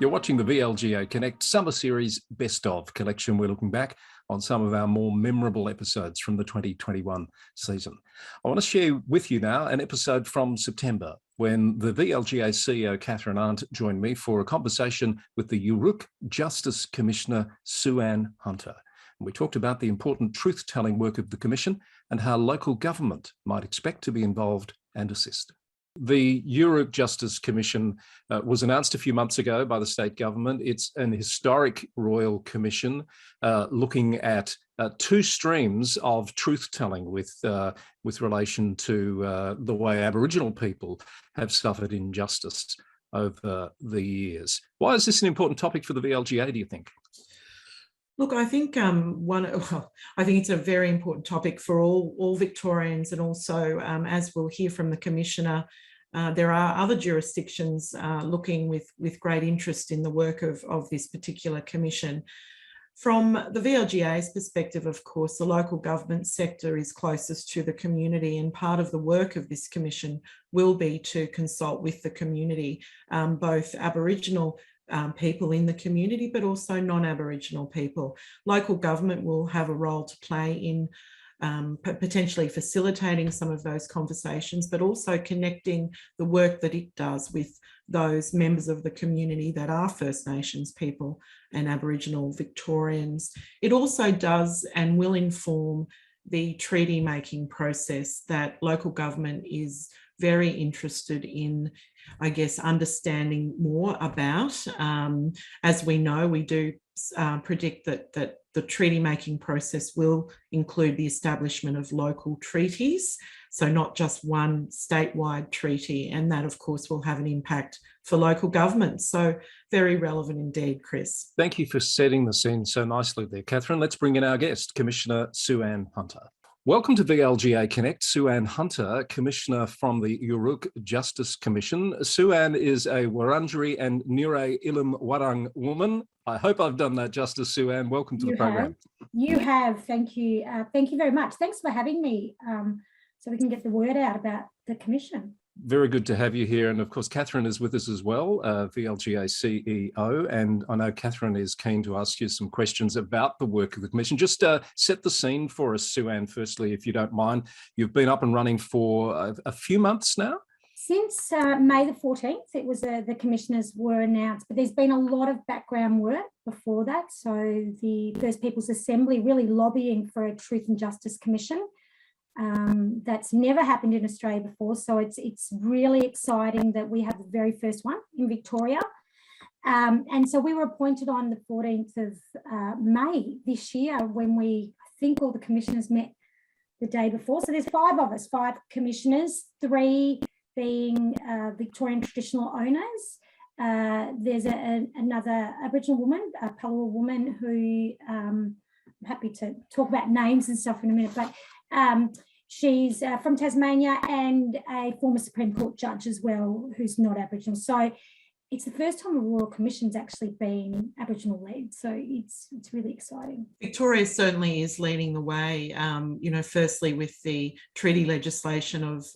You're watching the VLGA Connect Summer Series Best Of collection. We're looking back on some of our more memorable episodes from the 2021 season. I want to share with you now an episode from September when the VLGA CEO Kathryn Arndt joined me for a conversation with the Yoo-rrook Justice Commissioner SueAnne Hunter. And we talked about the important truth-telling work of the Commission and how local government might expect to be involved and assist. The Yoo-rrook Justice Commission was announced a few months ago by the state government. It's an historic royal commission looking at two streams of truth-telling with relation to the way Aboriginal people have suffered injustice over the years. Why is this an important topic for the VLGA, do you think? Look, I think I think it's a very important topic for all Victorians, and also, as we'll hear from the Commissioner, there are other jurisdictions looking with great interest in the work of this particular commission. From the VLGA's perspective, of course, the local government sector is closest to the community, and part of the work of this commission will be to consult with the community, both Aboriginal people in the community, but also non-Aboriginal people. Local government will have a role to play in potentially facilitating some of those conversations, but also connecting the work that it does with those members of the community that are First Nations people and Aboriginal Victorians. It also does and will inform the treaty making process that local government is very interested in, I guess, understanding more about. As we know, we do predict that the treaty making process will include the establishment of local treaties, so not just one statewide treaty, and that of course will have an impact for local government. So very relevant indeed, Chris. Thank you for setting the scene so nicely there, Kathryn. Let's bring in our guest, Commissioner SueAnne Hunter. Welcome to VLGA Connect. SueAnne Hunter, Commissioner from the Yoo-rrook Justice Commission. SueAnne is a Wurundjeri and Nire Ilum Warang woman. I hope I've done that justice, SueAnne. Welcome to the program. You have. Thank you. Thank you very much. Thanks for having me so we can get the word out about the Commission. Very good to have you here. And of course, Kathryn is with us as well, VLGA CEO. And I know Kathryn is keen to ask you some questions about the work of the Commission. Just set the scene for us, SueAnne, firstly, if you don't mind. You've been up and running for a few months now? Since May the 14th, it was the commissioners were announced, but there's been a lot of background work before that. So the First Peoples Assembly really lobbying for a Truth and Justice Commission. That's never happened in Australia before, so it's really exciting that we have the very first one in Victoria, and so we were appointed on the 14th of May this year, when I think all the commissioners met the day before. So there's five of us, five commissioners, three being Victorian traditional owners. There's another Aboriginal woman, a Palawa woman, who I'm happy to talk about names and stuff in a minute, but she's from Tasmania, and a former Supreme Court judge as well, who's not Aboriginal. So it's the first time a Royal Commission's actually been Aboriginal led. So it's really exciting. Victoria certainly is leading the way, firstly with the treaty legislation of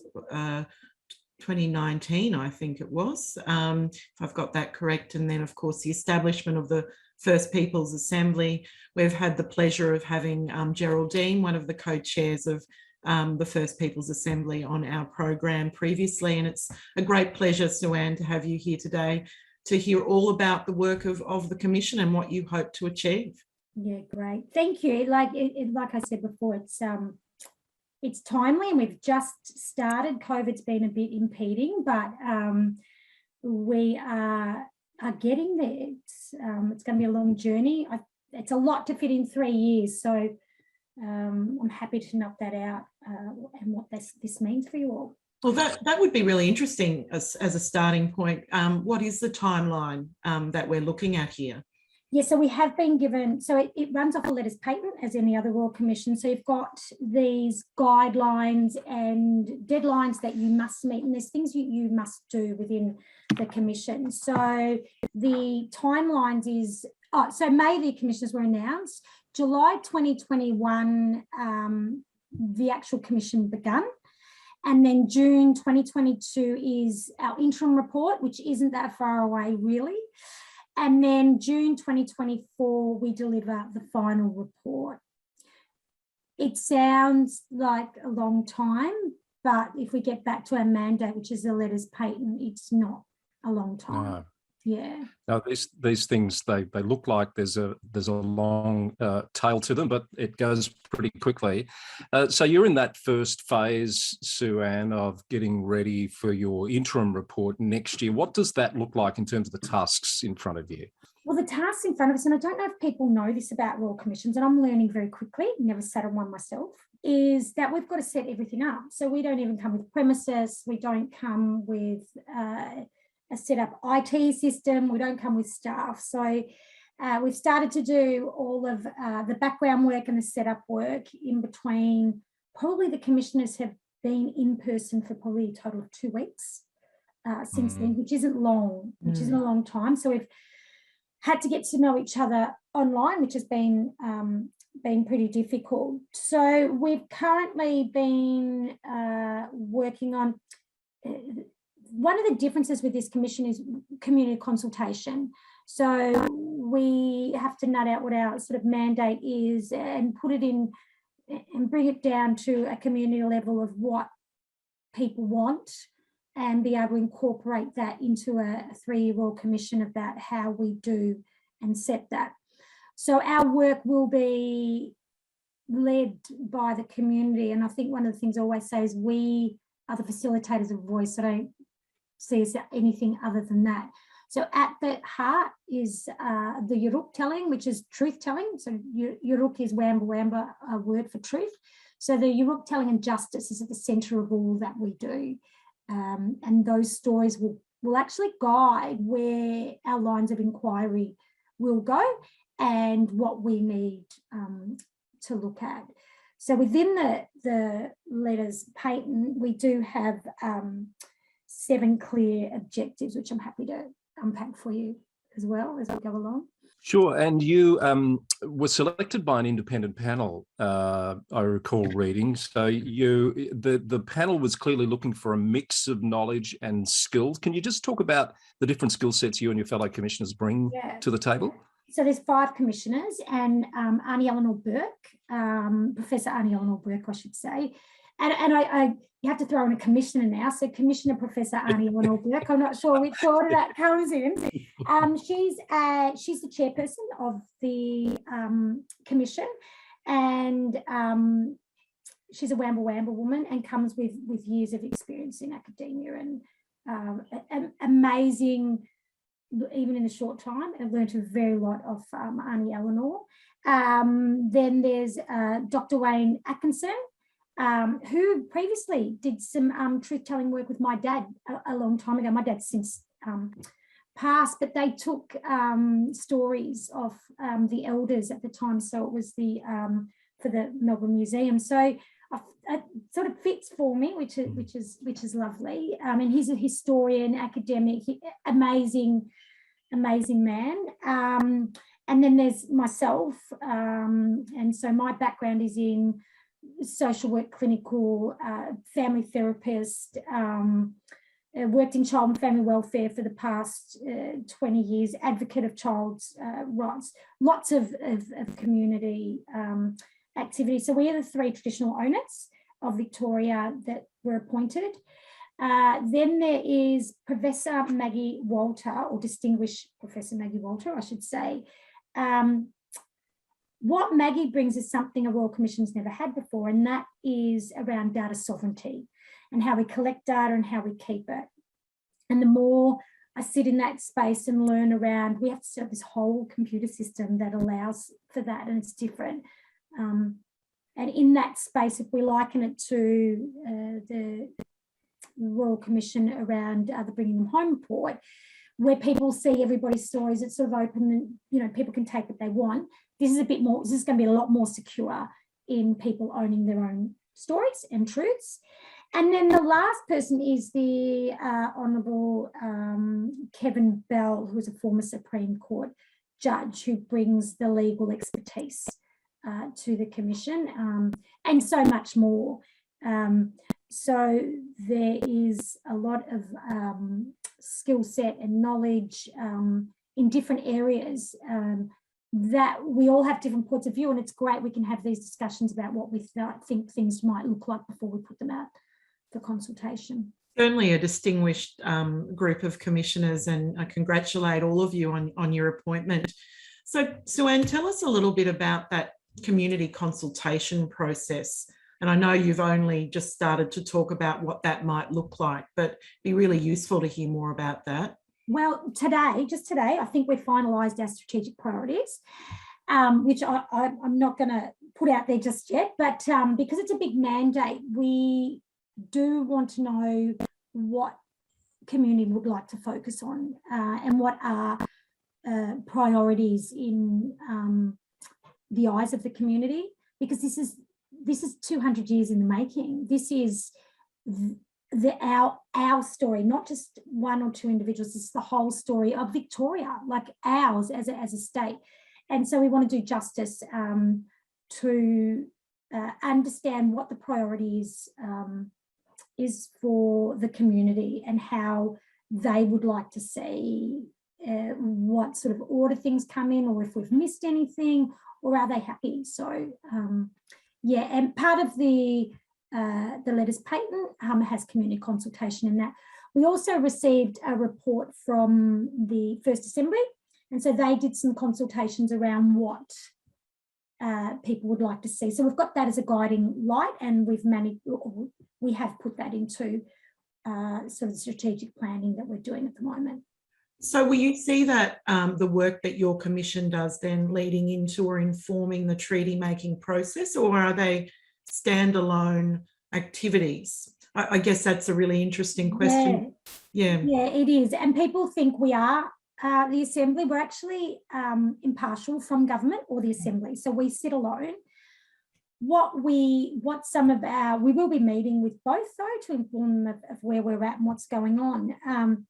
2019, I think it was, if I've got that correct. And then, of course, the establishment of the First Peoples Assembly. We've had the pleasure of having Geraldine, one of the co-chairs of the First Peoples Assembly, on our program previously. And it's a great pleasure, SueAnne, to have you here today to hear all about the work of the Commission and what you hope to achieve. Yeah, great. Thank you. Like I said before, it's timely, and we've just started. COVID's been a bit impeding, but we are getting there. It's going to be a long journey. It's a lot to fit in 3 years, so I'm happy to knock that out and what this means for you all. Well, that would be really interesting as a starting point. What is the timeline that we're looking at here? Yeah, so we have been given, so it runs off a letters patent as any other Royal Commission. So you've got these guidelines and deadlines that you must meet, and there's things you must do within the Commission. So the timelines is, so May the commissioners were announced. July 2021, the actual commission begun. And then June 2022 is our interim report, which isn't that far away really. And then June 2024, we deliver the final report. It sounds like a long time, but if we get back to our mandate, which is the letters patent, it's not a long time. No. Yeah. Now, these things, they look like there's a long tail to them, but it goes pretty quickly. So you're in that first phase, SueAnne, of getting ready for your interim report next year. What does that look like in terms of the tasks in front of you? Well, the tasks in front of us, and I don't know if people know this about Royal Commissions, and I'm learning very quickly, never sat on one myself, is that we've got to set everything up. So we don't even come with premises, we don't come with a set up IT system, we don't come with staff. So we've started to do all of the background work and the setup work in between. Probably the commissioners have been in person for probably a total of 2 weeks since then, which isn't long, which isn't a long time. So we've had to get to know each other online, which has been pretty difficult. So we've currently been working on, one of the differences with this commission is community consultation. So we have to nut out what our sort of mandate is and put it in and bring it down to a community level of what people want, and be able to incorporate that into a 3-year Royal Commission about how we do and set that. So our work will be led by the community. And I think one of the things I always say is we are the facilitators of voice. I don't see us anything other than that. So at the heart is the Yoo-rrook telling, which is truth telling. So Yoo-rrook is wamba wamba, a word for truth. So the Yoo-rrook telling and justice is at the centre of all that we do. And those stories will actually guide where our lines of inquiry will go and what we need to look at. So within the letters patent, we do have 7 clear objectives, which I'm happy to unpack for you as well as we go along. Sure, and you were selected by an independent panel, I recall reading. So the panel was clearly looking for a mix of knowledge and skills. Can you just talk about the different skill sets you and your fellow commissioners bring to the table? So there's 5 commissioners, and Arndt Burke, Professor Arndt Burke, I should say. And I you have to throw in a commissioner now. So Commissioner Professor Arndt Burke, I'm not sure which order that comes in. She's the chairperson of the commission, and she's a wamba wamba woman and comes with years of experience in academia and amazing. Even in a short time, I've learned a very lot of Arnie Eleanor. Then there's Dr. Wayne Atkinson, who previously did some truth-telling work with my dad a long time ago. My dad's since passed, but they took stories of the elders at the time. So it was for the Melbourne Museum. So it sort of fits for me, which is lovely. And he's a historian, academic, amazing man. And then there's myself, and so my background is in social work, clinical, family therapist, worked in child and family welfare for the past 20 years, advocate of child's rights, lots of community activity. So we are the 3 traditional owners of Victoria that were appointed. Then there is Professor Maggie Walter, or Distinguished Professor Maggie Walter, I should say. What Maggie brings is something a Royal Commission's never had before, and that is around data sovereignty and how we collect data and how we keep it. And the more I sit in that space and learn around, we have to set up this whole computer system that allows for that, and it's different. And in that space, if we liken it to the Royal Commission around the Bringing Them Home report, where people see everybody's stories, it's sort of open and people can take what they want. This is a bit more, this is going to be a lot more secure in people owning their own stories and truths. And then the last person is the Honourable Kevin Bell, who is a former Supreme Court judge who brings the legal expertise to the Commission, and so much more. So there is a lot of skill set and knowledge in different areas, that we all have different points of view, and it's great we can have these discussions about what we think things might look like before we put them out for consultation. Certainly a distinguished group of commissioners, and I congratulate all of you on your appointment. So, SueAnne, tell us a little bit about that community consultation process. And I know you've only just started to talk about what that might look like, but it'd be really useful to hear more about that. Well, just today, I think we've finalised our strategic priorities, which I'm not going to put out there just yet, but because it's a big mandate, we do want to know what community would like to focus on, and what are priorities in the eyes of the community, because this is 200 years in the making. This is our story, not just one or two individuals. It's the whole story of Victoria, like ours as a state. And so we want to do justice to understand what the priority is for the community, and how they would like to see what sort of order things come in, or if we've missed anything, or are they happy? So yeah, and part of the letters patent has community consultation in that. We also received a report from the First Assembly, and so they did some consultations around what people would like to see. So we've got that as a guiding light, and we have put that into sort of the strategic planning that we're doing at the moment. So will you see that the work that your commission does then leading into or informing the treaty making process, or are they standalone activities? I guess that's a really interesting question. Yeah, it is. And people think we are the Assembly. We're actually impartial from government or the Assembly, so we sit alone. We will be meeting with both though to inform them of where we're at and what's going on.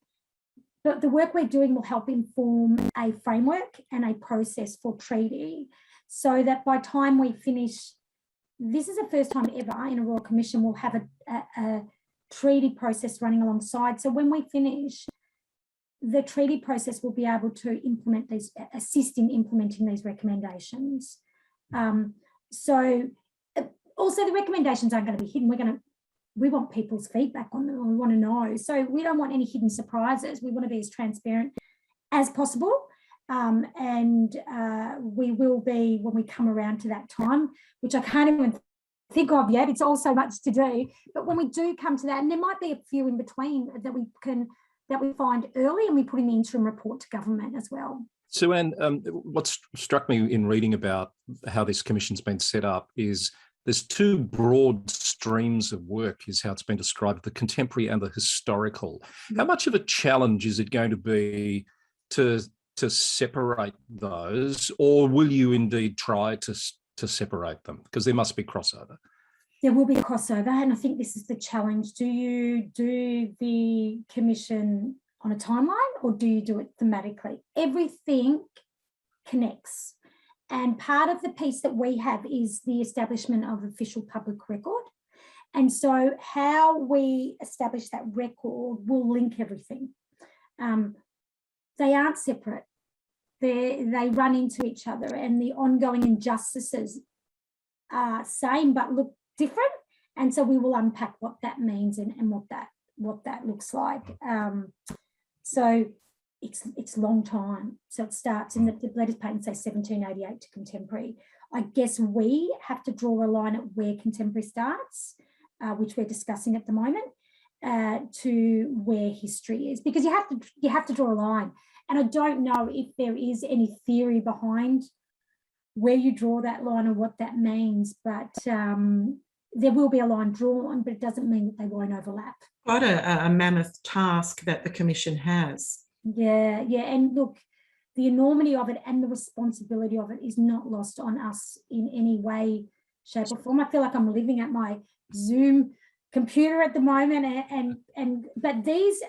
But the work we're doing will help inform a framework and a process for treaty, so that by time we finish, this is the first time ever in a Royal Commission we'll have a treaty process running alongside. So when we finish, the treaty process will be able to assist in implementing these recommendations. So also the recommendations aren't going to be hidden. We want people's feedback on them, and we want to know. So we don't want any hidden surprises. We want to be as transparent as possible. And we will be, when we come around to that time, which I can't even think of yet, it's all so much to do. But when we do come to that, and there might be a few in between that we find early, and we put in the interim report to government as well. SueAnne, what struck me in reading about how this commission's been set up is there's two broad streams of work, is how it's been described, the contemporary and the historical. How much of a challenge is it going to be to separate those, or will you indeed try to separate them? Because there must be crossover. There will be crossover, and I think this is the challenge. Do you do the commission on a timeline, or do you do it thematically? Everything connects. And part of the piece that we have is the establishment of official public record. And so how we establish that record will link everything. They aren't separate. They run into each other, and the ongoing injustices are same but look different. And so we will unpack what that means and what that looks like. So it's a long time. So it starts in the letters patent say 1788 to contemporary. I guess we have to draw a line at where contemporary starts, which we're discussing at the moment, to where history is, because you have to draw a line. And I don't know if there is any theory behind where you draw that line or what that means, but there will be a line drawn, but it doesn't mean that they won't overlap. Quite a mammoth task that the Commission has. Yeah. And look, the enormity of it and the responsibility of it is not lost on us in any way, shape or form. I feel like I'm living at my Zoom computer at the moment, but these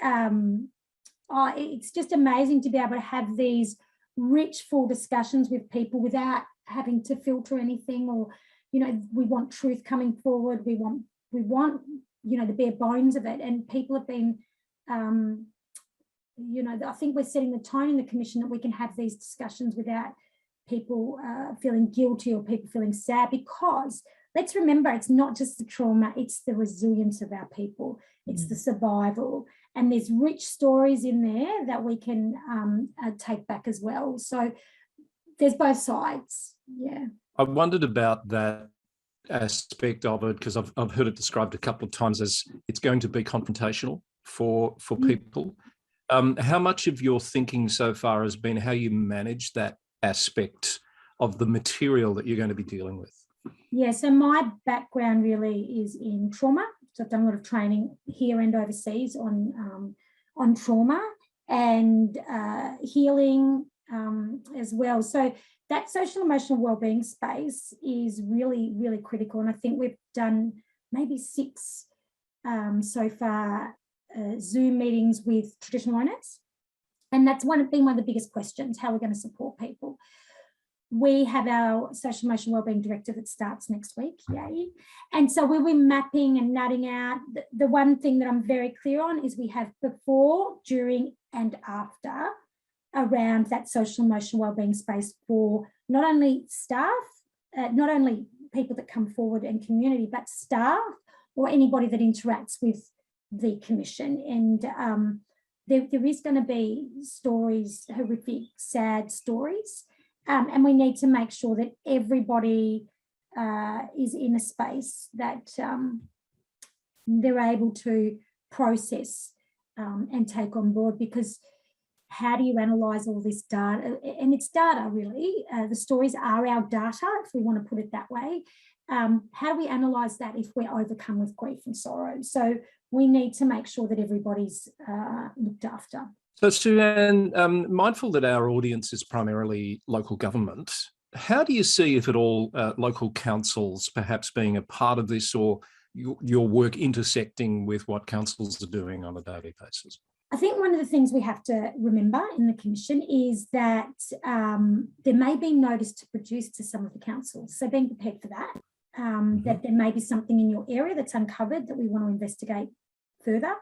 it's just amazing to be able to have these rich, full discussions with people without having to filter anything, or we want truth coming forward. We want the bare bones of it, and people have been I think we're setting the tone in the Commission that we can have these discussions without people feeling guilty or people feeling sad, because let's remember, it's not just the trauma, it's the resilience of our people, it's the survival, and there's rich stories in there that we can take back as well. So there's both sides. Yeah. I wondered about that aspect of it, because I've heard it described a couple of times as it's going to be confrontational for people. How much of your thinking so far has been how you manage that aspect of the material that you're going to be dealing with? Yeah, so my background really is in trauma. So I've done a lot of training here and overseas on trauma and healing as well. So that social emotional wellbeing space is really, really critical. And I think we've done maybe 6 so far Zoom meetings with traditional owners. And that's been one of the biggest questions, how we're going to support people. We have our social emotional wellbeing directive that starts next week, yay. And so we'll be mapping and nutting out. The one thing that I'm very clear on is we have before, during and after around that social emotional wellbeing space for not only staff, not only people that come forward and community, but staff or anybody that interacts with the Commission. And there is going to be stories, horrific, sad stories. And we need to make sure that everybody is in a space that they're able to process and take on board, because how do you analyse all this data? And it's data, really. The stories are our data, if we want to put it that way. How do we analyse that if we're overcome with grief and sorrow? So we need to make sure that everybody's looked after. So, SueAnne, mindful that our audience is primarily local government, how do you see, if at all, local councils perhaps being a part of this, or your work intersecting with what councils are doing on a daily basis? I think one of the things we have to remember in the Commission is that there may be notice to produce to some of the councils. So being prepared for that, that there may be something in your area that's uncovered that we want to investigate further.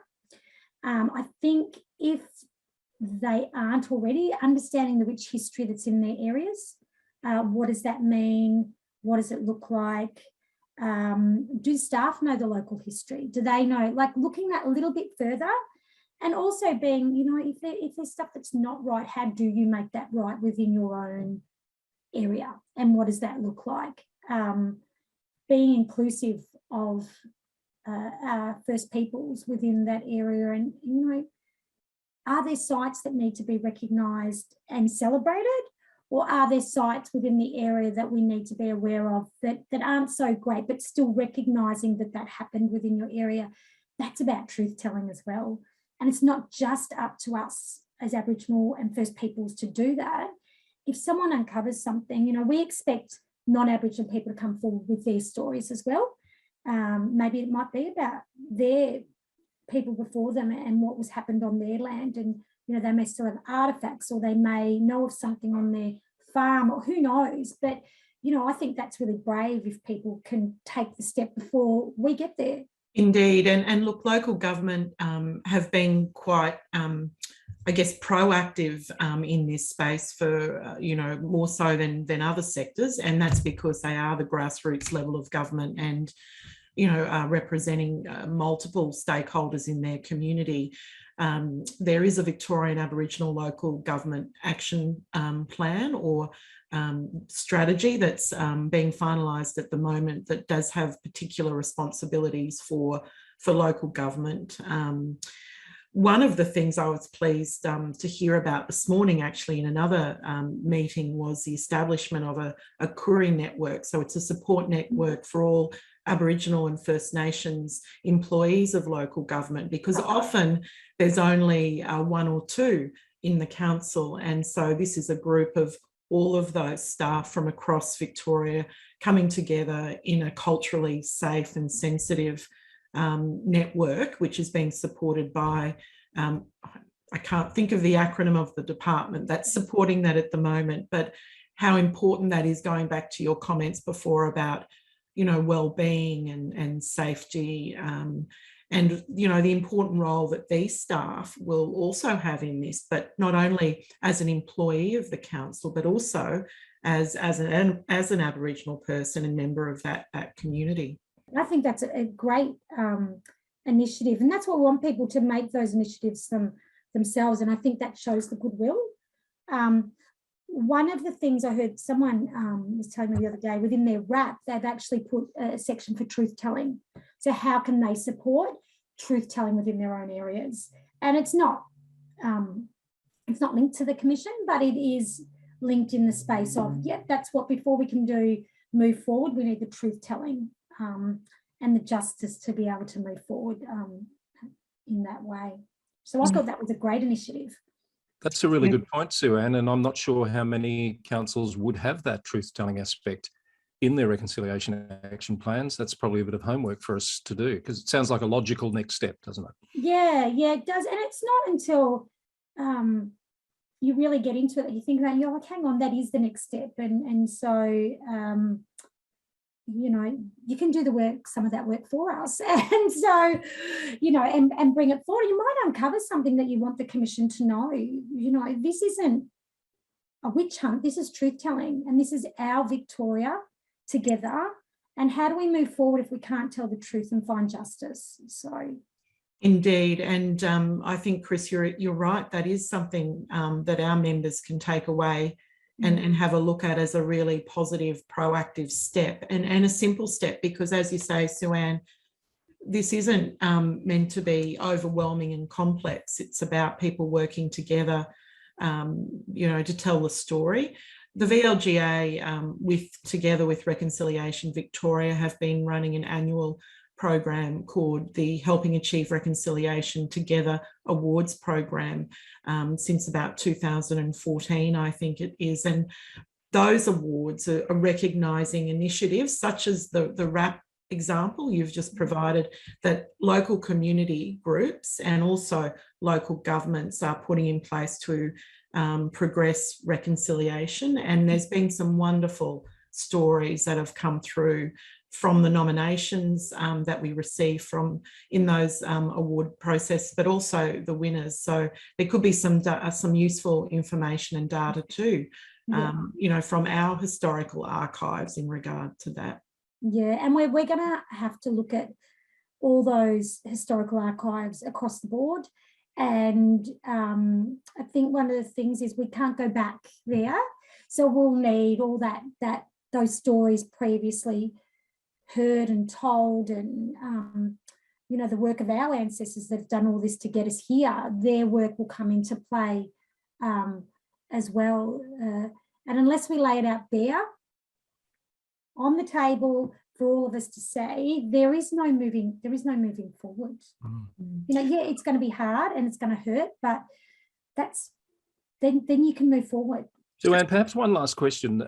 I think if they aren't already, understanding the rich history that's in their areas, what does that mean? What does it look like? Do staff know the local history? Do they know, like looking at a little bit further? And also being, if there's stuff that's not right, how do you make that right within your own area? And what does that look like? Being inclusive of First Peoples within that area, and, are there sites that need to be recognised and celebrated? Or are there sites within the area that we need to be aware of that aren't so great, but still recognising that happened within your area? That's about truth telling as well. And it's not just up to us as Aboriginal and First Peoples to do that. If someone uncovers something, we expect non-Aboriginal people to come forward with their stories as well. Maybe it might be about their people before them and what was happened on their land, and they may still have artifacts, or they may know of something on their farm, or who knows. But I think that's really brave if people can take the step before we get there. Indeed, and look, local government have been quite, proactive in this space for, more so than other sectors, and that's because they are the grassroots level of government and, representing multiple stakeholders in their community. There is a Victorian Aboriginal Local Government Action Plan or strategy that's being finalised at the moment that does have particular responsibilities for local government. One of the things I was pleased to hear about this morning, actually, in another meeting, was the establishment of a Koori network. So it's a support network for all Aboriginal and First Nations employees of local government, because often there's only 1 or 2 in the council. And so this is a group of all of those staff from across Victoria coming together in a culturally safe and sensitive network, which is being supported by, I can't think of the acronym of the department that's supporting that at the moment, but how important that is, going back to your comments before about, well-being and safety, And, you know, the important role that these staff will also have in this, but not only as an employee of the council, but also as an Aboriginal person and member of that community. I think that's a great initiative, and that's what we want people to make those initiatives themselves, and I think that shows the goodwill. One of the things I heard someone was telling me the other day, within their RAP, they've actually put a section for truth telling. So how can they support truth telling within their own areas? And it's not linked to the commission, but it is linked in the space of, yeah, that's what, before we can move forward, we need the truth telling and the justice to be able to move forward in that way. So I thought that was a great initiative. That's a really good point, SueAnne, and I'm not sure how many councils would have that truth-telling aspect in their reconciliation action plans. That's probably a bit of homework for us to do, because it sounds like a logical next step, doesn't it? Yeah, it does. And it's not until you really get into it that you think about, you're like, hang on, that is the next step. And so, you know, you can do the work, some of that work for us. And so, you know, and bring it forward. You might uncover something that you want the commission to know. You know, this isn't a witch hunt. This is truth telling. And this is our Victoria together. And how do we move forward if we can't tell the truth and find justice? So. Indeed. And I think, Chris, you're right. That is something that our members can take away and have a look at as a really positive, proactive step and a simple step, because as you say, SueAnne, this isn't meant to be overwhelming and complex. It's about people working together, you know, to tell the story. The VLGA, together with Reconciliation Victoria, have been running an annual program called the Helping Achieve Reconciliation Together Awards program since about 2014, I think it is. And those awards are recognising initiatives such as the RAP example you've just provided, that local community groups and also local governments are putting in place to progress reconciliation. And there's been some wonderful stories that have come through from the nominations that we receive from in those award process, but also the winners. So there could be some useful information and data too, you know, from our historical archives in regard to that. Yeah, and we're going to have to look at all those historical archives across the board. And I think one of the things is we can't go back there. So we'll need all those stories previously heard and told, and you know, the work of our ancestors that have done all this to get us here, their work will come into play as well. And unless we lay it out bare on the table for all of us to say, there is no moving forward. You know, yeah, it's going to be hard and it's going to hurt, but then you can move forward. SueAnne, perhaps one last question.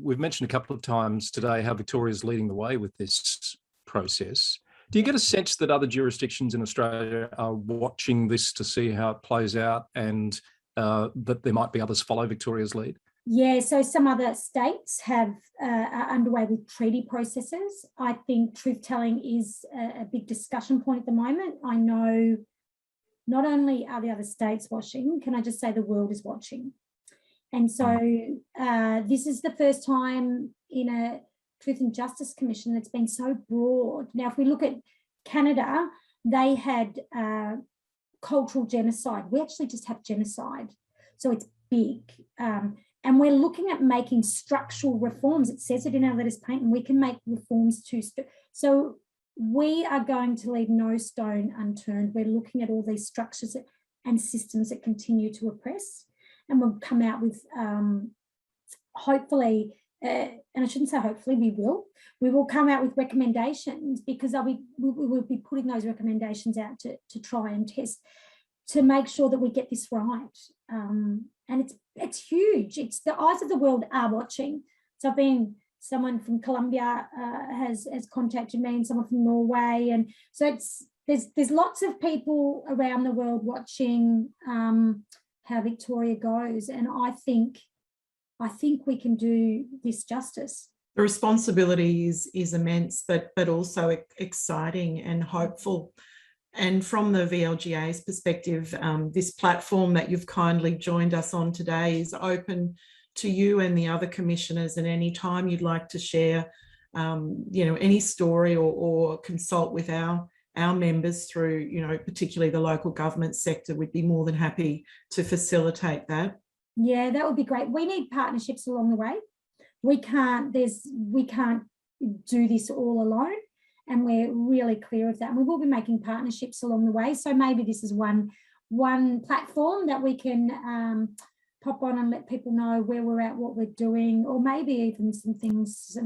We've mentioned a couple of times today how Victoria is leading the way with this process. Do you get a sense that other jurisdictions in Australia are watching this to see how it plays out, and that there might be others follow Victoria's lead? Yeah, so some other states are underway with treaty processes. I think truth-telling is a big discussion point at the moment. I know not only are the other states watching, can I just say the world is watching. And so this is the first time in a Truth and Justice Commission that's been so broad. Now, if we look at Canada, they had cultural genocide. We actually just have genocide. So it's big. And we're looking at making structural reforms. It says it in our letters patent, and we can make reforms too. So we are going to leave no stone unturned. We're looking at all these structures and systems that continue to oppress. And we'll come out with, hopefully, and I shouldn't say hopefully, we will come out with recommendations, because we will be putting those recommendations out to try and test, to make sure that we get this right. And it's huge. It's the eyes of the world are watching. So someone from Colombia has contacted me, and someone from Norway. And so there's lots of people around the world watching how Victoria goes, and I think we can do this justice. The responsibility is immense, but also exciting and hopeful. And from the VLGA's perspective, this platform that you've kindly joined us on today is open to you and the other commissioners, and any time you'd like to share any story or consult with our members through, particularly the local government sector, we'd be more than happy to facilitate that. Yeah, that would be great. We need partnerships along the way. We can't do this all alone, and we're really clear of that. And we will be making partnerships along the way. So maybe this is one platform that we can pop on and let people know where we're at, what we're doing, or maybe even some things,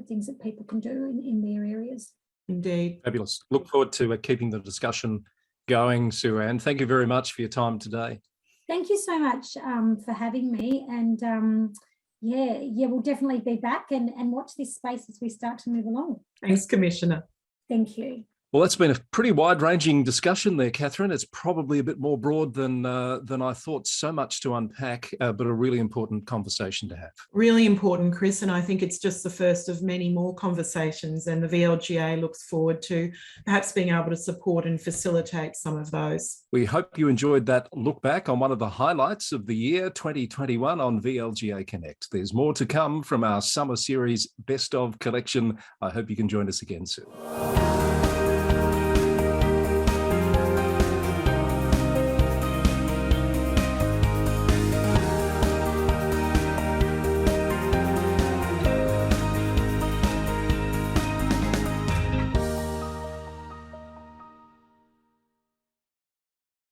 things that people can do in their areas. Indeed. Fabulous. Look forward to keeping the discussion going, SueAnne. Thank you very much for your time today. Thank you so much for having me. And we'll definitely be back and watch this space as we start to move along. Thanks, Commissioner. Thank you. Well, that's been a pretty wide-ranging discussion there, Kathryn. It's probably a bit more broad than I thought. So much to unpack, but a really important conversation to have. Really important, Chris, and I think it's just the first of many more conversations, and the VLGA looks forward to perhaps being able to support and facilitate some of those. We hope you enjoyed that look back on one of the highlights of the year 2021 on VLGA Connect. There's more to come from our summer series Best of collection. I hope you can join us again soon.